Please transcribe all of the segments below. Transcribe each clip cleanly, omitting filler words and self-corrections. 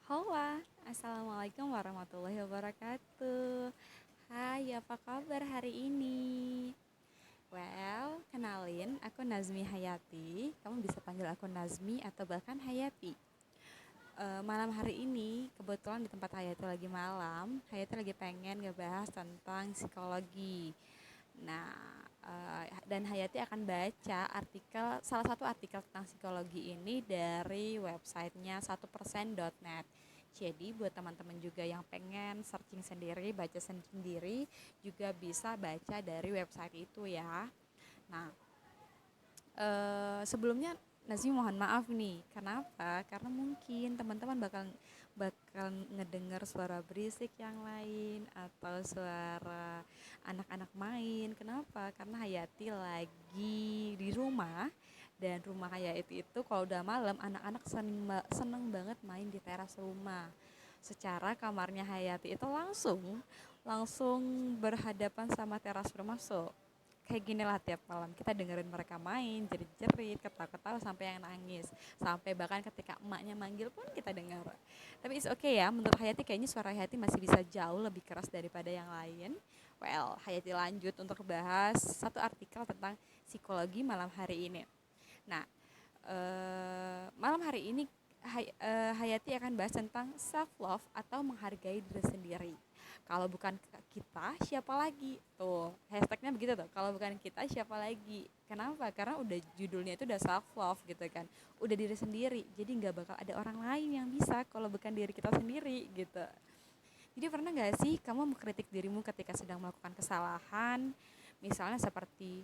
Halo, Assalamualaikum warahmatullahi wabarakatuh. Hai, apa kabar hari ini? Kenalin, aku Nazmi Hayati. Kamu bisa panggil aku Nazmi atau bahkan Hayati. Malam hari ini, kebetulan di tempat Hayati lagi malam, Hayati lagi pengen ngebahas tentang psikologi. Nah, dan Hayati akan baca salah satu artikel tentang psikologi ini dari websitenya 1%.net. Jadi buat teman-teman juga yang pengen searching sendiri, baca sendiri, juga bisa baca dari website itu ya. Nah, sebelumnya Nazmi mohon maaf nih. Kenapa? Karena mungkin teman-teman bakal ngedengar suara berisik yang lain atau suara anak-anak main. Kenapa? Karena Hayati lagi di rumah, dan rumah Hayati itu kalau udah malam anak-anak seneng banget main di teras rumah. Secara kamarnya Hayati itu langsung langsung berhadapan sama teras rumah, so kayak gini lah tiap malam kita dengerin mereka main jerit-jerit, ketawa-ketawa sampai yang nangis, sampai bahkan ketika emaknya manggil pun kita dengar. Tapi it's okay ya, menurut Hayati kayaknya suara Hayati masih bisa jauh lebih keras daripada yang lain. Hayati lanjut untuk bahas satu artikel tentang psikologi malam hari ini. Nah, malam hari ini Hayati akan bahas tentang self love atau menghargai diri sendiri. Kalau bukan kita, siapa lagi? Tuh, hashtagnya begitu tuh. Kalau bukan kita, siapa lagi? Kenapa? Karena udah judulnya itu udah self love gitu kan. Udah diri sendiri. Jadi nggak bakal ada orang lain yang bisa kalau bukan diri kita sendiri gitu. Jadi pernah nggak sih kamu mengkritik dirimu ketika sedang melakukan kesalahan? Misalnya seperti,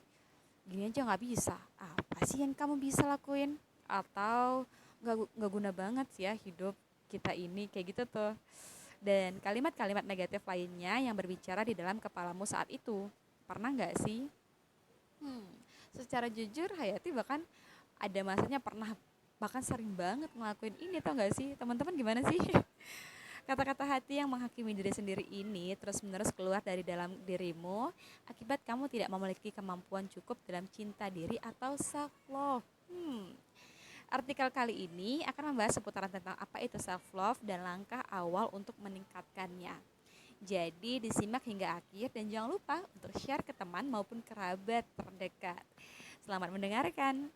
gini aja nggak bisa, apa sih yang kamu bisa lakuin, atau nggak guna banget sih ya hidup kita ini, kayak gitu tuh. Dan kalimat-kalimat negatif lainnya yang berbicara di dalam kepalamu saat itu. Pernah nggak sih? hmm, Secara jujur Hayati bahkan ada masanya pernah, bahkan sering banget ngelakuin ini, tau nggak sih teman-teman, gimana sih? Kata-kata hati yang menghakimi diri sendiri ini terus-menerus keluar dari dalam dirimu akibat kamu tidak memiliki kemampuan cukup dalam cinta diri atau self love. Artikel kali ini akan membahas seputaran tentang apa itu self love dan langkah awal untuk meningkatkannya. Jadi disimak hingga akhir dan jangan lupa untuk share ke teman maupun kerabat terdekat. Selamat mendengarkan.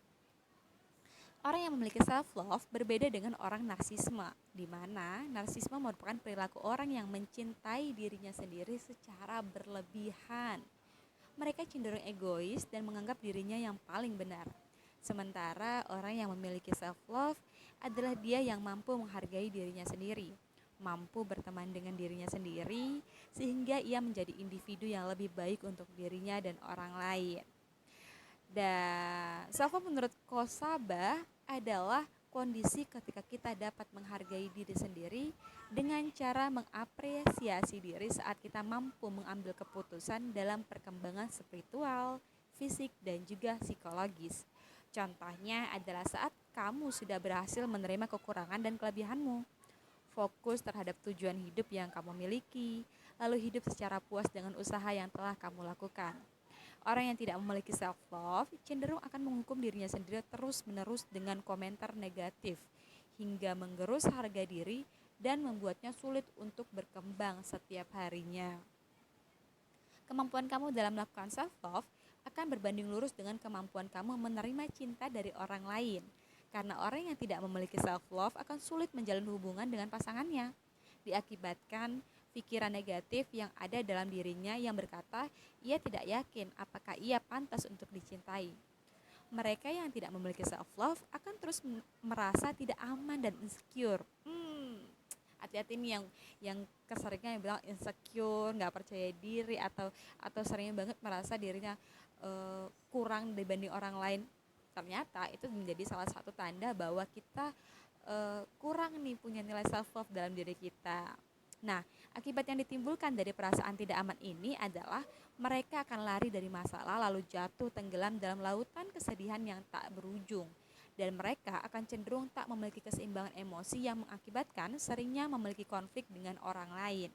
Orang yang memiliki self love berbeda dengan orang narsisme, di mana narsisme merupakan perilaku orang yang mencintai dirinya sendiri secara berlebihan. Mereka cenderung egois dan menganggap dirinya yang paling benar. Sementara orang yang memiliki self love adalah dia yang mampu menghargai dirinya sendiri, mampu berteman dengan dirinya sendiri sehingga ia menjadi individu yang lebih baik untuk dirinya dan orang lain. Dan self love menurut Kosaba adalah kondisi ketika kita dapat menghargai diri sendiri dengan cara mengapresiasi diri saat kita mampu mengambil keputusan dalam perkembangan spiritual, fisik, dan juga psikologis. Contohnya adalah saat kamu sudah berhasil menerima kekurangan dan kelebihanmu, fokus terhadap tujuan hidup yang kamu miliki, lalu hidup secara puas dengan usaha yang telah kamu lakukan. Orang yang tidak memiliki self love cenderung akan menghukum dirinya sendiri terus-menerus dengan komentar negatif hingga menggerus harga diri dan membuatnya sulit untuk berkembang setiap harinya. Kemampuan kamu dalam melakukan self love akan berbanding lurus dengan kemampuan kamu menerima cinta dari orang lain. Karena orang yang tidak memiliki self love akan sulit menjalin hubungan dengan pasangannya. Diakibatkan pikiran negatif yang ada dalam dirinya yang berkata ia tidak yakin apakah ia pantas untuk dicintai. Mereka yang tidak memiliki self love akan terus merasa tidak aman dan insecure. Hati-hati nih yang keseringan yang bilang insecure, nggak percaya diri, atau seringnya banget merasa dirinya kurang dibanding orang lain. Ternyata itu menjadi salah satu tanda bahwa kita kurang nih punya nilai self love dalam diri kita. Nah, akibat yang ditimbulkan dari perasaan tidak aman ini adalah mereka akan lari dari masalah lalu jatuh tenggelam dalam lautan kesedihan yang tak berujung. Dan mereka akan cenderung tak memiliki keseimbangan emosi yang mengakibatkan seringnya memiliki konflik dengan orang lain.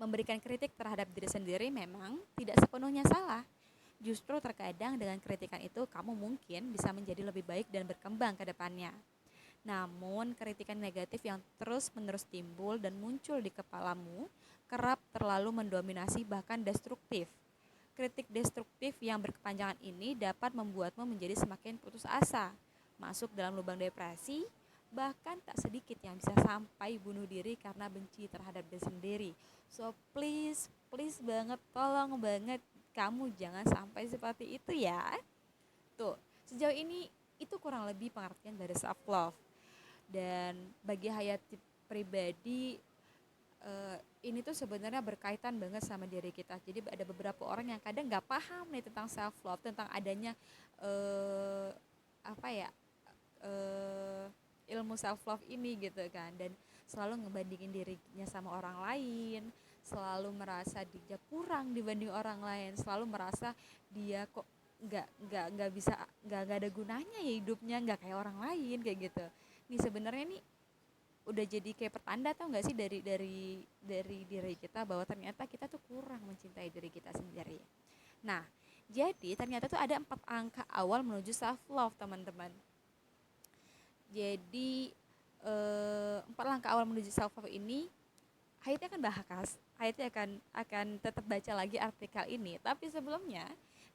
Memberikan kritik terhadap diri sendiri memang tidak sepenuhnya salah. Justru terkadang dengan kritikan itu kamu mungkin bisa menjadi lebih baik dan berkembang ke depannya. Namun, kritikan negatif yang terus-menerus timbul dan muncul di kepalamu kerap terlalu mendominasi bahkan destruktif. Kritik destruktif yang berkepanjangan ini dapat membuatmu menjadi semakin putus asa, masuk dalam lubang depresi, bahkan tak sedikit yang bisa sampai bunuh diri karena benci terhadap diri sendiri. So please, please banget, tolong banget kamu jangan sampai seperti itu ya. Tuh, sejauh ini itu kurang lebih pengertian dari self love. Dan bagi Hayati pribadi, ini tuh sebenarnya berkaitan banget sama diri kita. Jadi ada beberapa orang yang kadang nggak paham nih tentang self love, tentang adanya eh, apa ya eh, ilmu self love ini gitu kan, dan selalu ngebandingin dirinya sama orang lain, selalu merasa dia kurang dibanding orang lain, selalu merasa dia kok nggak bisa, nggak ada gunanya ya hidupnya, nggak kayak orang lain kayak gitu. Nih sebenarnya nih udah jadi kayak pertanda, tau nggak sih, dari diri kita bahwa ternyata kita tuh kurang mencintai diri kita sendiri. Nah, jadi ternyata tuh ada 4 angka awal menuju self love teman-teman. Jadi 4 langkah awal menuju self love ini Hayati akan bahas. Hayati akan tetap baca lagi artikel ini. Tapi sebelumnya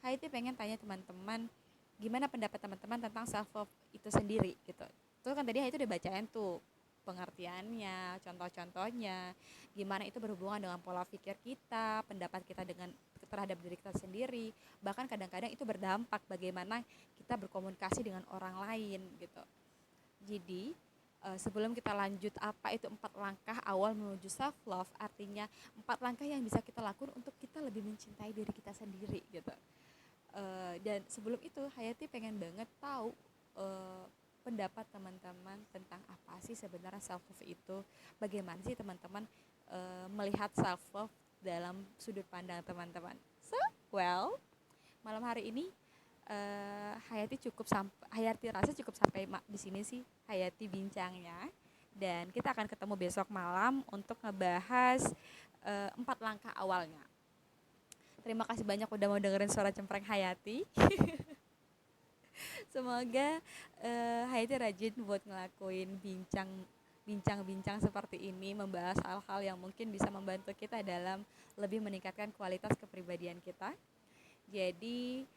Hayati pengen tanya teman-teman, gimana pendapat teman-teman tentang self love itu sendiri gitu. Tuh kan tadi Hayati udah bacain tuh pengertiannya, contoh-contohnya, gimana itu berhubungan dengan pola pikir kita, pendapat kita dengan terhadap diri kita sendiri, bahkan kadang-kadang itu berdampak bagaimana kita berkomunikasi dengan orang lain gitu. Jadi sebelum kita lanjut, apa itu 4 langkah awal menuju self love, artinya 4 langkah yang bisa kita lakukan untuk kita lebih mencintai diri kita sendiri gitu. Dan sebelum itu Hayati pengen banget tahu pendapat teman-teman tentang apa sih sebenarnya self love itu, bagaimana sih teman-teman melihat self love dalam sudut pandang teman-teman. So well, malam hari ini Hayati rasa cukup sampai di sini sih Hayati bincangnya, dan kita akan ketemu besok malam untuk ngebahas 4 langkah awalnya. Terima kasih banyak udah mau dengerin suara cempreng Hayati. Semoga Hayati rajin buat ngelakuin bincang-bincang seperti ini, membahas hal-hal yang mungkin bisa membantu kita dalam lebih meningkatkan kualitas kepribadian kita. Jadi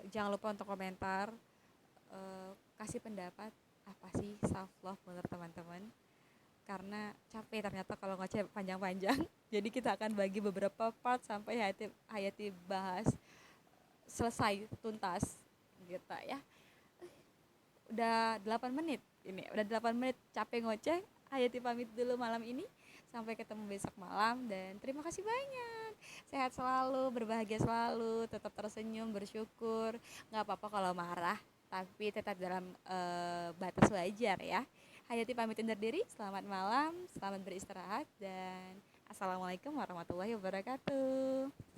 jangan lupa untuk komentar, kasih pendapat apa sih self love menurut teman-teman, karena capek ternyata kalau ngoceh panjang-panjang. Jadi kita akan bagi beberapa part sampai Hayati bahas selesai tuntas gitu ya. Udah 8 menit ini, udah 8 menit capek ngoceh. Hayati pamit dulu malam ini, sampai ketemu besok malam, dan terima kasih banyak. Sehat selalu, berbahagia selalu, tetap tersenyum, bersyukur. Nggak apa-apa kalau marah, tapi tetap dalam batas wajar ya. Hayati pamit undur diri, selamat malam, selamat beristirahat, dan assalamualaikum warahmatullahi wabarakatuh.